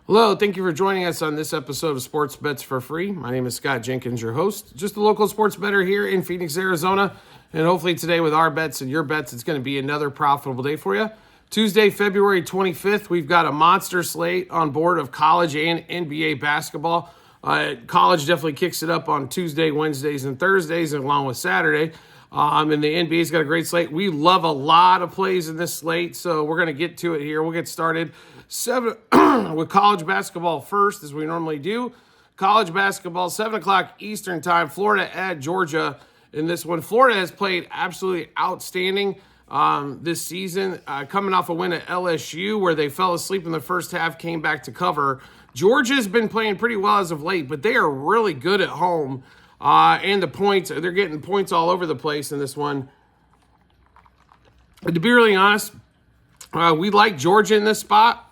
Hello, thank you for joining us on this episode of Sports Bets for Free. My name is Scott Jenkins, your host, just a local sports bettor here in Phoenix, Arizona. And hopefully today with our bets and your bets, it's going to be another profitable day for you. Tuesday, February 25th, we've got a monster slate on board of college and NBA basketball. College definitely kicks it up on Tuesday, Wednesdays, and Thursdays, along with Saturday. And the NBA's got a great slate. We love a lot of plays in this slate, so we're going to get to it here. We'll get started with college basketball first, as we normally do. College basketball, 7 o'clock Eastern time, Florida at Georgia. In this one, Florida has played absolutely outstanding this season, coming off a win at LSU where they fell asleep in the first half, came back to cover. Georgia's been playing pretty well as of late, but they are really good at home. And the points, they're getting points all over the place in this one. But to be really honest, we like Georgia in this spot.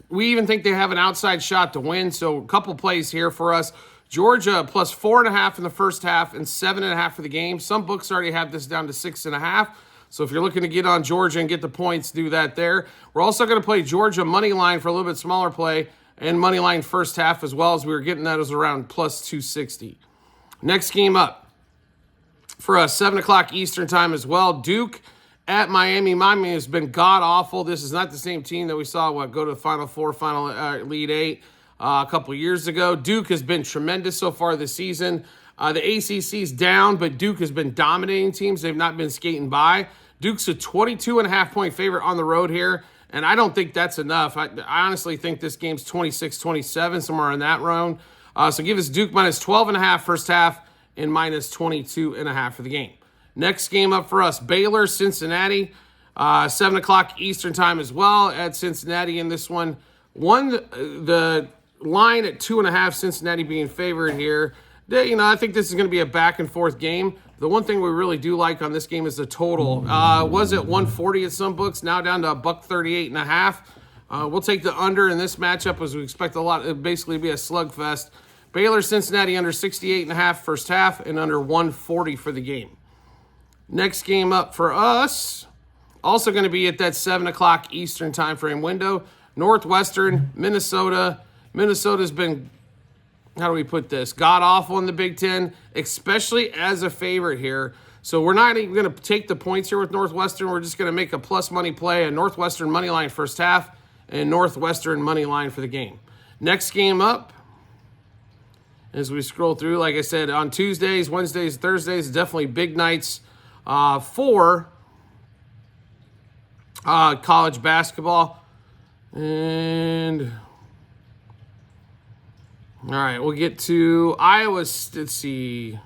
We even think they have an outside shot to win. So a couple plays here for us. Georgia plus 4.5 in the first half and 7.5 for the game. Some books already have this down to 6.5. So if you're looking to get on Georgia and get the points, do that there. We're also going to play Georgia money line for a little bit smaller play and money line first half as well, as we were getting that as around plus 260. Next game up for us, 7 o'clock Eastern time as well. Duke at Miami. Miami has been god-awful. This is not the same team that we saw go to the Final Four, Elite Eight a couple years ago. Duke has been tremendous so far this season. The ACC's down, but Duke has been dominating teams. They've not been skating by. Duke's a 22.5-point favorite on the road here, and I don't think that's enough. I honestly think this game's 26-27, somewhere in that round. So give us Duke minus 12.5 first half and minus 22.5 for the game. Next game up for us, Baylor, Cincinnati, 7 o'clock Eastern time as well at Cincinnati in this one. The line at 2.5, Cincinnati being favored here. I think this is going to be a back and forth game. The one thing we really do like on this game is the total. Was it 140 at some books, now down to $138.5. We'll take the under in this matchup as we expect it basically be a slugfest. Baylor, Cincinnati under 68.5 first half and under 140 for the game. Next game up for us, also going to be at that 7 o'clock Eastern time frame window. Northwestern, Minnesota. Minnesota's been, how do we put this, god-awful in the Big Ten, especially as a favorite here. So we're not even going to take the points here with Northwestern. We're just going to make a plus money play, a Northwestern money line first half, and Northwestern money line for the game. Next game up, as we scroll through, like I said, on Tuesdays, Wednesdays, Thursdays, definitely big nights for college basketball. And all right, we'll get to Iowa State,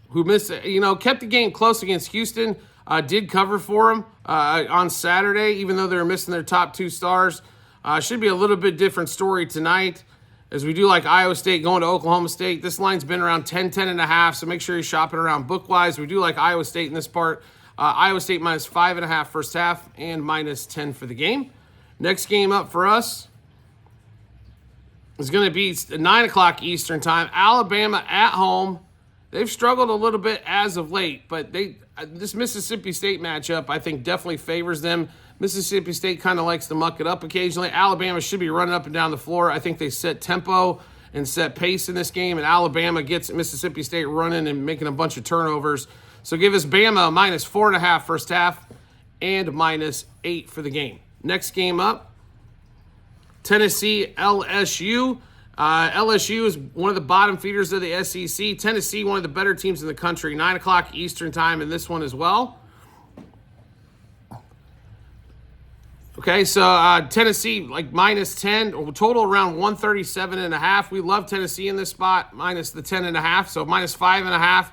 who missed, kept the game close against Houston, did cover for them on Saturday, even though they were missing their top two stars. Should be a little bit different story tonight, as we do like Iowa State going to Oklahoma State. This line's been around 10.5, so make sure you're shopping around book-wise. We do like Iowa State in this part. Iowa State minus 5.5 first half and minus 10 for the game. Next game up for us is going to be 9 o'clock Eastern time. Alabama at home. They've struggled a little bit as of late, but this Mississippi State matchup, I think, definitely favors them. Mississippi State kind of likes to muck it up occasionally. Alabama should be running up and down the floor. I think they set tempo and set pace in this game, and Alabama gets Mississippi State running and making a bunch of turnovers. So give us Bama minus 4.5 first half and minus 8 for the game. Next game up, Tennessee, LSU. LSU is one of the bottom feeders of the SEC. Tennessee, one of the better teams in the country. 9 o'clock Eastern time in this one as well. Okay, so Tennessee, like minus 10, total around 137.5. We love Tennessee in this spot, minus the 10.5. So minus 5.5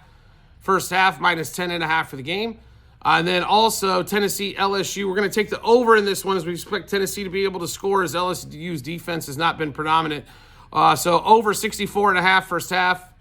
first half, minus 10.5 for the game. And then also Tennessee, LSU. We're going to take the over in this one, as we expect Tennessee to be able to score, as LSU's defense has not been predominant. So over 64.5 first half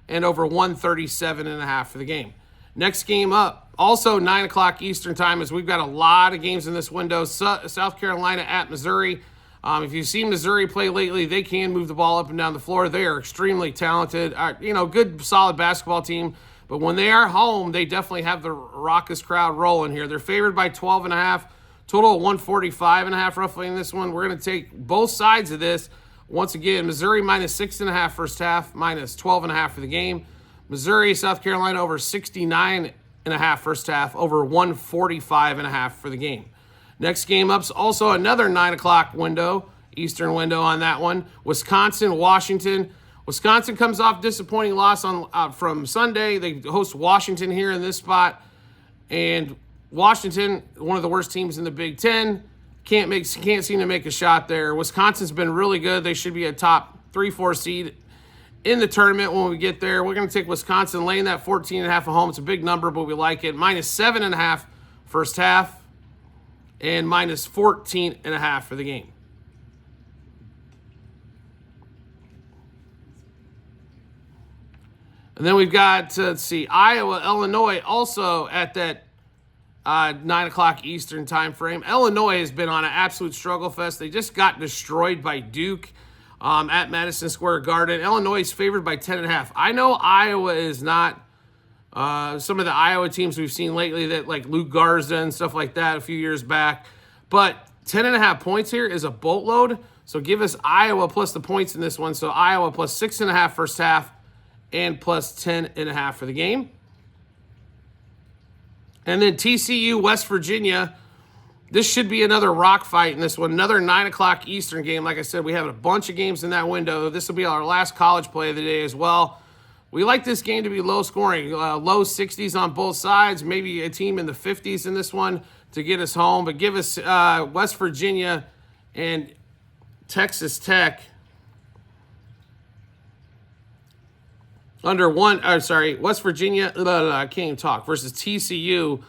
and over 137.5 for the game. Next game up, also 9 o'clock Eastern time, as we've got a lot of games in this window. South Carolina at Missouri. If you've seen Missouri play lately, they can move the ball up and down the floor. They are extremely talented. Good, solid basketball team. But when they are home, they definitely have the raucous crowd rolling here. They're favored by 12.5. Total of 145.5 roughly in this one. We're going to take both sides of this. Once again, Missouri minus 6.5 first half, minus 12.5 for the game. Missouri, South Carolina over 69.5 first half, over 145.5 for the game. Next game up's also another 9 o'clock window, Eastern window on that one. Wisconsin, Washington. Wisconsin comes off disappointing loss from Sunday. They host Washington here in this spot. And Washington, one of the worst teams in the Big Ten, can't seem to make a shot there. Wisconsin's been really good. They should be a top 3-4 seed in the tournament when we get there. We're going to take Wisconsin, laying that 14.5 at home. It's a big number, but we like it. Minus 7.5 first half and minus 14.5 for the game. And then we've got, let's see, Iowa, Illinois, also at that 9 o'clock Eastern time frame. Illinois has been on an absolute struggle fest. They just got destroyed by Duke at Madison Square Garden. Illinois is favored by 10.5. I know Iowa is not some of the Iowa teams we've seen lately, that like Luke Garza and stuff like that a few years back. But 10.5 points here is a boatload. So give us Iowa plus the points in this one. So Iowa plus 6.5 first half and plus 10.5 for the game. And then TCU, West Virginia. This should be another rock fight in this one. Another 9 o'clock Eastern game. Like I said, we have a bunch of games in that window. This will be our last college play of the day as well. We like this game to be low scoring, low 60s on both sides, maybe a team in the 50s in this one to get us home. But give us West Virginia and Texas Tech under one. West Virginia, I can't even talk, versus TCU.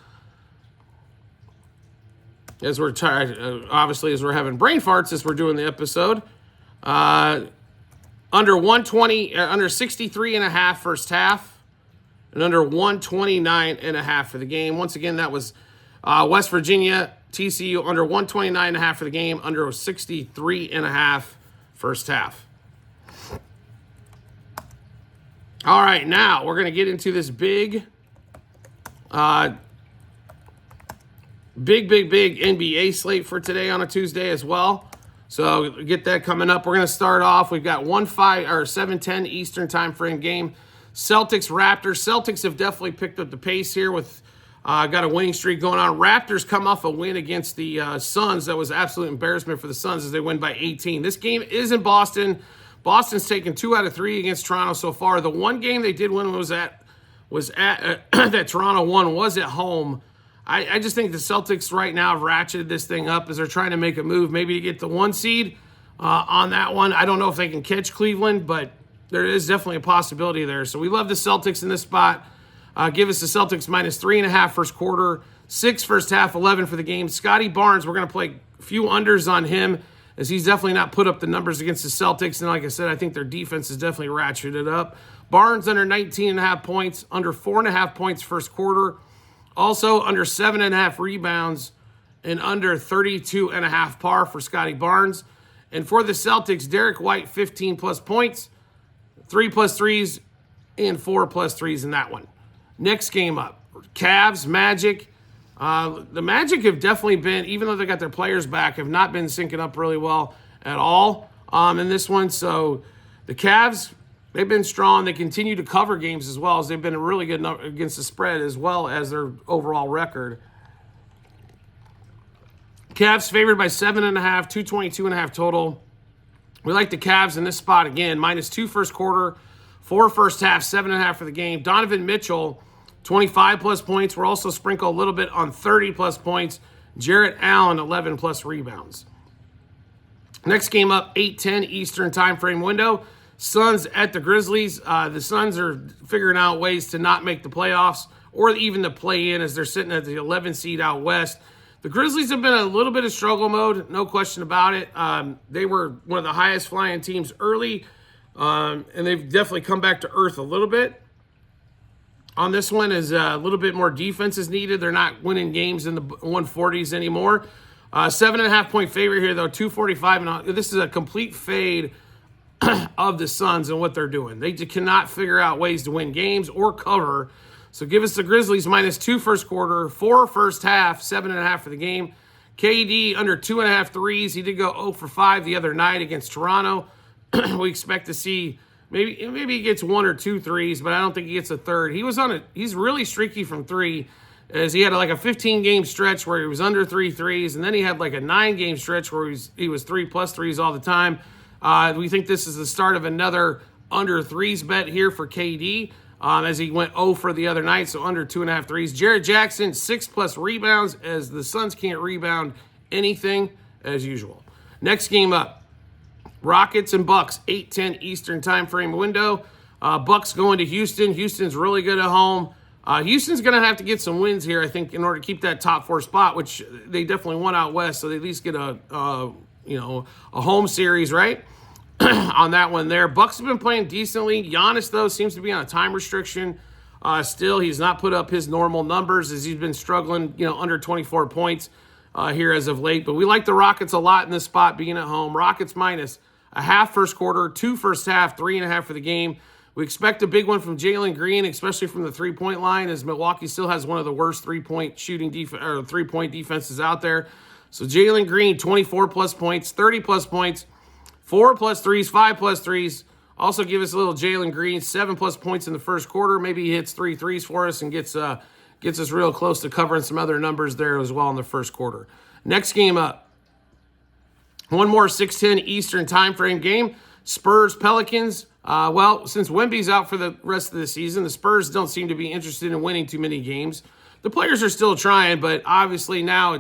As we're tired, obviously, as we're having brain farts as we're doing the episode. Under 120, under 63.5 first half, and under 129.5 for the game. Once again, that was West Virginia, TCU under 129.5 for the game, under 63.5 first half. All right, now we're going to get into this big NBA slate for today on a Tuesday as well. So get that coming up. We're going to start off. We've got 7:10 Eastern time frame game. Celtics, Raptors. Celtics have definitely picked up the pace here with got a winning streak going on. Raptors come off a win against the Suns. That was absolute embarrassment for the Suns as they win by 18. This game is in Boston. Boston's taken 2 out of 3 against Toronto so far. The one game they did win was at that Toronto won was at home. I just think the Celtics right now have ratcheted this thing up as they're trying to make a move, maybe to get the 1 seed on that one. I don't know if they can catch Cleveland, but there is definitely a possibility there. So we love the Celtics in this spot. Give us the Celtics minus 3.5 first quarter, 6 first half, 11 for the game. Scotty Barnes, we're going to play a few unders on him as he's definitely not put up the numbers against the Celtics. And like I said, I think their defense is definitely ratcheted up. Barnes under 19.5 points, under 4.5 points first quarter. Also under 7.5 rebounds and under 32.5 par for Scotty Barnes. And for the Celtics, Derek White, 15 plus points, 3 plus threes, and 4 plus threes in that one. Next game up, Cavs, Magic. The Magic have definitely been, even though they got their players back, have not been syncing up really well at all in this one. So the Cavs, they've been strong. They continue to cover games as well, as they've been really good against the spread as well as their overall record. Cavs favored by 7.5, 222.5 total. We like the Cavs in this spot again. Minus 2 first quarter, 4 first half, 7.5 for the game. Donovan Mitchell, 25 plus points. We're also sprinkled a little bit on 30 plus points. Jarrett Allen, 11 plus rebounds. Next game up, 8:10 Eastern time frame window. Suns at the Grizzlies. The Suns are figuring out ways to not make the playoffs or even to play in as they're sitting at the 11 seed out west. The Grizzlies have been in a little bit of struggle mode, no question about it. They were one of the highest flying teams early, and they've definitely come back to earth a little bit. On this one is a little bit more defense is needed. They're not winning games in the 140s anymore. 7.5 point favorite here, though, 245. And this is a complete fade of the Suns and what they're doing. They cannot figure out ways to win games or cover. So give us the Grizzlies minus 2 first quarter, 4 first half, 7.5 for the game. KD under 2.5 threes. He did go 0 for 5 the other night against Toronto. We expect to see maybe he gets 1 or 2 threes, but I don't think he gets a third. He's really streaky from 3, as he had like a 15-game stretch where he was under 3 threes, and then he had like a 9-game stretch where he was 3+ threes all the time. We think this is the start of another under 3s bet here for KD, as he went 0 for the other night, so under 2.5 threes. Jared Jackson, 6+ rebounds, as the Suns can't rebound anything as usual. Next game up, Rockets and Bucks, 8:10 Eastern time frame window. Bucks going to Houston. Houston's really good at home. Houston's going to have to get some wins here, I think, in order to keep that top 4 spot, which they definitely won out west, so they at least get a home series, right? On that one there. Bucks have been playing decently. Giannis, though, seems to be on a time restriction. Still, he's not put up his normal numbers, as he's been struggling, under 24 points here as of late. But we like the Rockets a lot in this spot, being at home. Rockets minus a half first quarter, 2 first half, 3.5 for the game. We expect a big one from Jalen Green, especially from the three-point line, as Milwaukee still has one of the worst three-point defenses out there. So Jalen Green, 24+ points, 30+ points, 4+ threes, 5+ threes. Also give us a little Jalen Green, 7+ points in the first quarter. Maybe he hits 3 threes for us and gets us real close to covering some other numbers there as well in the first quarter. Next game up, one more 6:10 Eastern time frame game. Spurs Pelicans. Since Wemby's out for the rest of the season, the Spurs don't seem to be interested in winning too many games. The players are still trying, but obviously now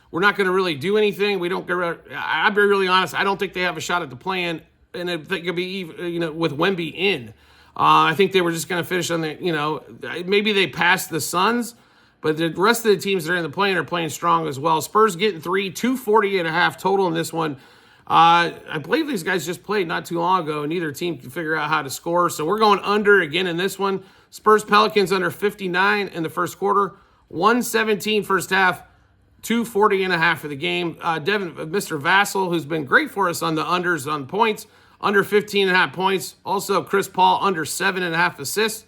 we're not going to really do anything. I'll be really honest. I don't think they have a shot at the play-in, and I think it'll be with Wemby in. I think they were just going to finish on maybe they passed the Suns, but the rest of the teams that are in the play-in are playing strong as well. Spurs getting 3, 240.5 total in this one. I believe these guys just played not too long ago, and neither team can figure out how to score. So we're going under again in this one. Spurs Pelicans under 59 in the first quarter, 117 first half, 240.5 for the game. Mr. Vassell, who's been great for us on the unders on points, under 15.5 points. Also, Chris Paul under 7.5 assists.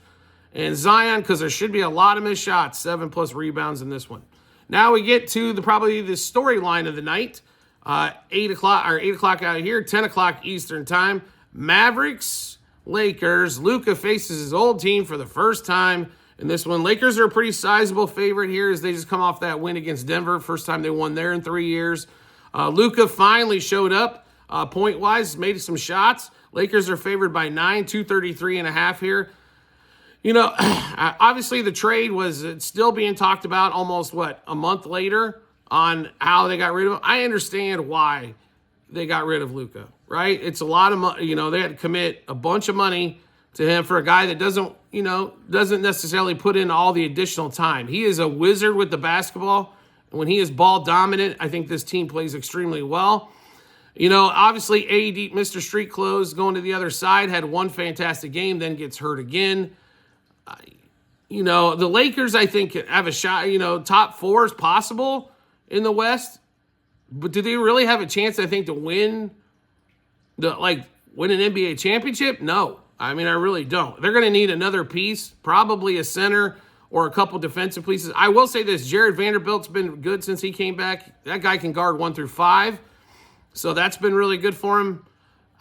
And Zion, because there should be a lot of missed shots, 7+ rebounds in this one. Now we get to probably the storyline of the night. 8 o'clock out here, 10 o'clock Eastern time. Mavericks, Lakers. Luka faces his old team for the first time in this one. Lakers are a pretty sizable favorite here, as they just come off that win against Denver. First time they won there in 3 years. Luka finally showed up point-wise, made some shots. Lakers are favored by 9, 233.5 here. Obviously the trade was still being talked about almost, a month later on how they got rid of him. I understand why they got rid of Luka, right? It's a lot of money. They had to commit a bunch of money to him for a guy that doesn't necessarily put in all the additional time. He is a wizard with the basketball. When he is ball dominant, I think this team plays extremely well. Obviously AD, Mr. Street Clothes, going to the other side, had one fantastic game, then gets hurt again. The Lakers, I think, have a shot. Top 4 is possible in the West, but do they really have a chance, I think, to win an NBA championship? No. I really don't. They're going to need another piece, probably a center or a couple defensive pieces. I will say this, Jared Vanderbilt's been good since he came back. That guy can guard 1 through 5, so that's been really good for him.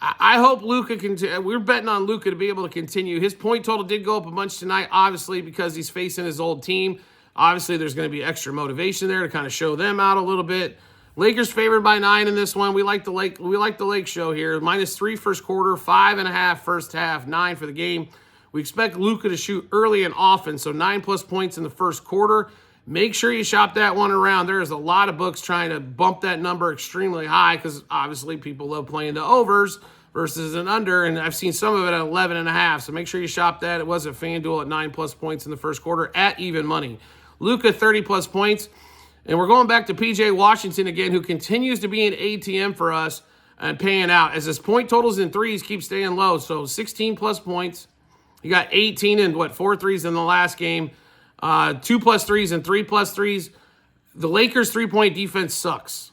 I hope Luka can. We're betting on Luka to be able to continue. His point total did go up a bunch tonight, obviously, because he's facing his old team. Obviously, there's going to be extra motivation there to kind of show them out a little bit. Lakers favored by 9 in this one. We like the Lake show here. -3 first quarter, 5.5 first half, 9 for the game. We expect Luka to shoot early and often, so 9+ points in the first quarter. Make sure you shop that one around. There is a lot of books trying to bump that number extremely high, because obviously people love playing the overs versus an under, and I've seen some of it at 11.5. So make sure you shop that. It was at FanDuel at 9+ points in the first quarter at even money. Luka, 30+ points. And we're going back to P.J. Washington again, who continues to be an ATM for us and paying out, as his point totals in threes keep staying low. So 16+ points. He got 18 and 4 threes in the last game. 2+ threes and 3+ threes. The Lakers' three-point defense sucks.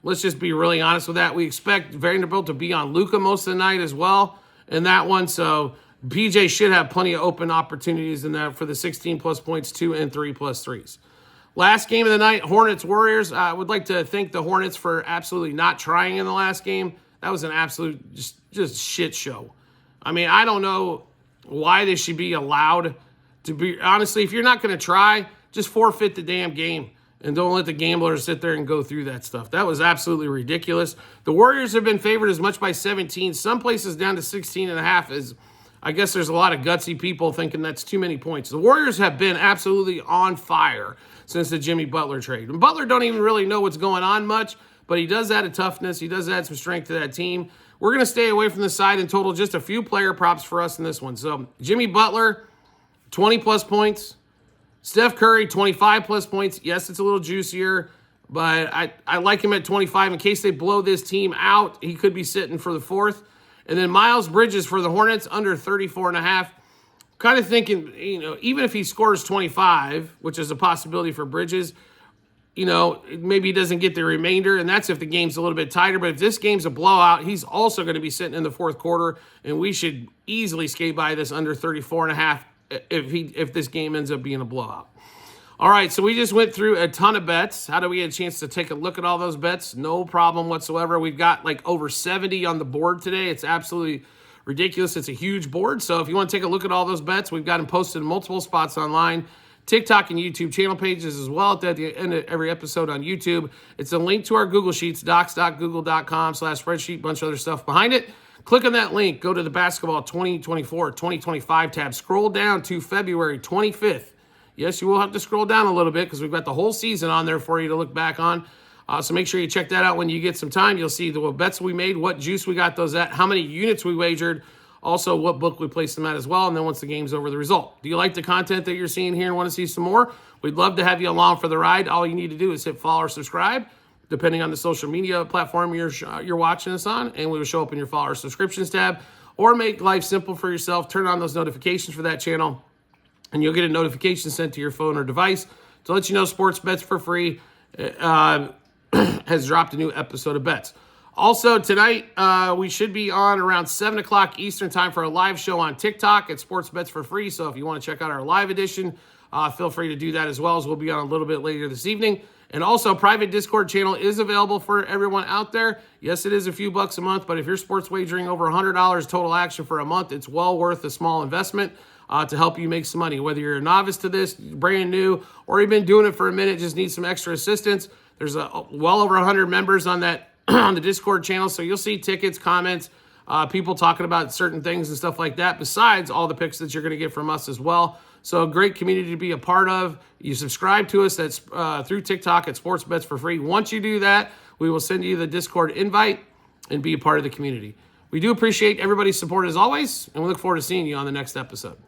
Let's just be really honest with that. We expect Vanderbilt to be on Luka most of the night as well in that one. So PJ should have plenty of open opportunities in that for the 16+ points, 2 and 3+ threes. Last game of the night, Hornets-Warriors. I would like to thank the Hornets for absolutely not trying in the last game. That was an absolute just shit show. I mean, I don't know why they should be allowed to be. Honestly, if you're not going to try, just forfeit the damn game and don't let the gamblers sit there and go through that stuff. That was absolutely ridiculous. The Warriors have been favored as much by 17. Some places down to 16.5 is, I guess there's a lot of gutsy people thinking that's too many points. The Warriors have been absolutely on fire since the Jimmy Butler trade. And Butler don't even really know what's going on much, but he does add a toughness. He does add some strength to that team. We're going to stay away from the side and total just a few player props for us in this one. So Jimmy Butler, 20-plus points. Steph Curry, 25-plus points. Yes, it's a little juicier, but I like him at 25. In case they blow this team out, he could be sitting for the fourth. And then Miles Bridges for the Hornets, under 34.5. Kind of thinking, even if he scores 25, which is a possibility for Bridges, maybe he doesn't get the remainder, and that's if the game's a little bit tighter. But if this game's a blowout, he's also going to be sitting in the fourth quarter, and we should easily skate by this under 34.5 if this game ends up being a blowout. All right, so we just went through a ton of bets. How do we get a chance to take a look at all those bets? No problem whatsoever. We've got like over 70 on the board today. It's absolutely ridiculous. It's a huge board. So if you want to take a look at all those bets, we've got them posted in multiple spots online, TikTok and YouTube channel pages as well at the end of every episode on YouTube. It's a link to our Google Sheets, docs.google.com/spreadsheet, bunch of other stuff behind it. Click on that link, go to the basketball 2024-2025 tab, scroll down to February 25th. Yes, you will have to scroll down a little bit because we've got the whole season on there for you to look back on. So make sure you check that out when you get some time. You'll see the bets we made, what juice we got those at, how many units we wagered, also what book we placed them at as well, and then once the game's over, the result. Do you like the content that you're seeing here and want to see some more? We'd love to have you along for the ride. All you need to do is hit follow or subscribe, depending on the social media platform you're watching us on, and we will show up in your follow or subscriptions tab. Or make life simple for yourself. Turn on those notifications for that channel, and you'll get a notification sent to your phone or device to let you know Sports Bets for Free has dropped a new episode of bets. Also, tonight, we should be on around 7 o'clock Eastern time for a live show on TikTok at Sports Bets for Free. So if you want to check out our live edition, feel free to do that as well, as we'll be on a little bit later this evening. And also, private Discord channel is available for everyone out there. Yes, it is a few bucks a month, but if you're sports wagering over $100 total action for a month, it's well worth a small investment to help you make some money. Whether you're a novice to this, brand new, or you've been doing it for a minute, just need some extra assistance. There's well over 100 members on that on the Discord channel, so you'll see tickets, comments, people talking about certain things and stuff like that, besides all the picks that you're going to get from us as well. So a great community to be a part of. You subscribe to us that's through TikTok at Sports Bets for Free. Once you do that, we will send you the Discord invite and be a part of the community. We do appreciate everybody's support as always, and we look forward to seeing you on the next episode.